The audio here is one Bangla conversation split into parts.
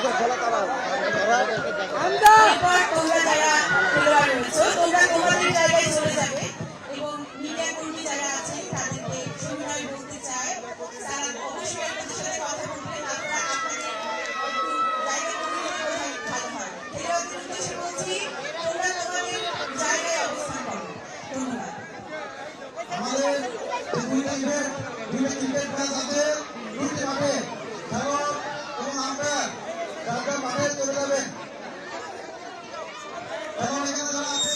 তোমরা যারা খেলোয়াড় রয়েছো তোমরা তোমাদের জায়গায় চলে যাবে এবং মিডিয়া কর্মী যারা আছেন তাদেরকে সুবিধায় বলতে চায় তারা অবশ্যই আপনাদের সাথে কথা বলবেন আপনারা আপনাদের জায়গা করে নিলে ভালো হয়। খেলোয়াড়দের উদ্দেশ্যে বলছি তোমরা তোমাদের জায়গায় অবস্থান করো। ধন্যবাদ। আমাদের দুইটা ইভেন্ট ম্যাচ আছে, দুইটি মাঠে খেলোয়াড় এবং আম্পায়ার যারা মাঠে চলে যাবেন। এবং এখানে যারা আছে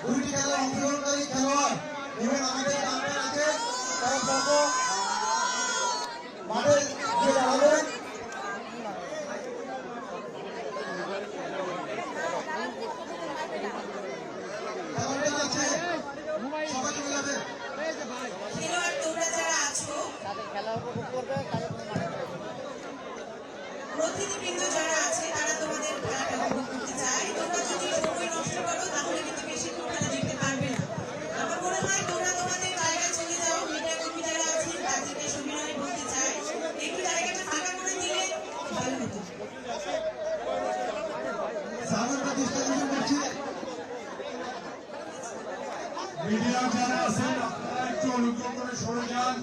দুইটি খেলায় অংশগ্রহণকারী খেলোয়াড় এবং আমাদের আম্পায়ার আছে তারা সব মাঠে গিয়ে দাঁড়াবেন। খেলোয়াড় তোমরা যারা আছো প্রতিনিধিবৃন্দ যারা আছে তারা তোমাদের খেলাটা উপভোগ করতে চায়। তোমরা যদি সময় নষ্ট করো তাহলে কিন্তু বেশিক্ষণ খেলা দেখতে পারবে না। আমার মনে হয় তোমরা তোমাদের জায়গায় চলে যাও। মিডিয়া কর্মী যারা আছেন তাদেরকে সুবিধায় বলতে চায় একটু জায়গাটা ফাঁকা করে দিলে ভালো হতো। মিডিয়া যারা আছেন আপনারা একটু অনুগ্রহ করে সরে যান।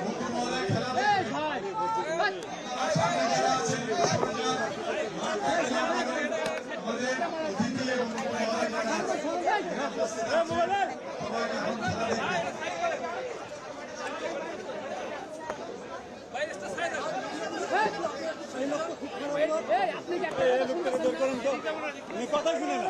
মুখ্য মহলে খেলা সামনে যারা আছেন সরে যান। আমাদের অতিথি এবং মুখ্য মহলে যারা আছেন সবাইকে এখন খেলা দেখবেন। কথা শুনে না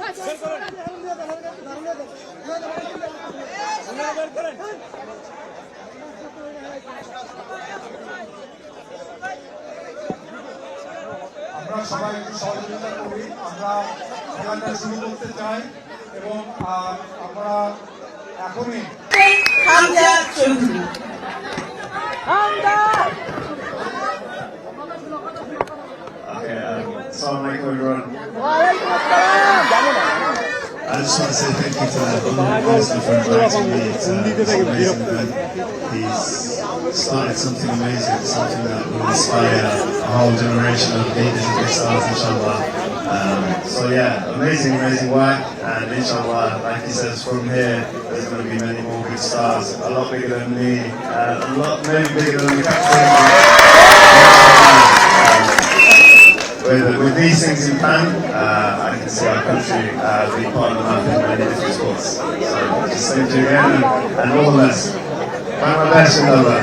আমরা সবাই একটু সহযোগিতা করি। আমরা খেলাটা শুরু করতে চাই এবং আমরা এখনই Hamza Chowdhury Assalamualaikum everyone. I just want to say thank you to Minister for inviting me. It's an amazing event. He's started something amazing, something that will inspire a whole generation of leaders and big stars, inshallah. So yeah, amazing work, and inshallah, like he says, from here there's going to be many more big stars, a lot bigger than me, maybe bigger than the captain. With these things in plan, I can see our country being part of the map in many different sports. So just thank you again and all the best. Bangladesh and Allah.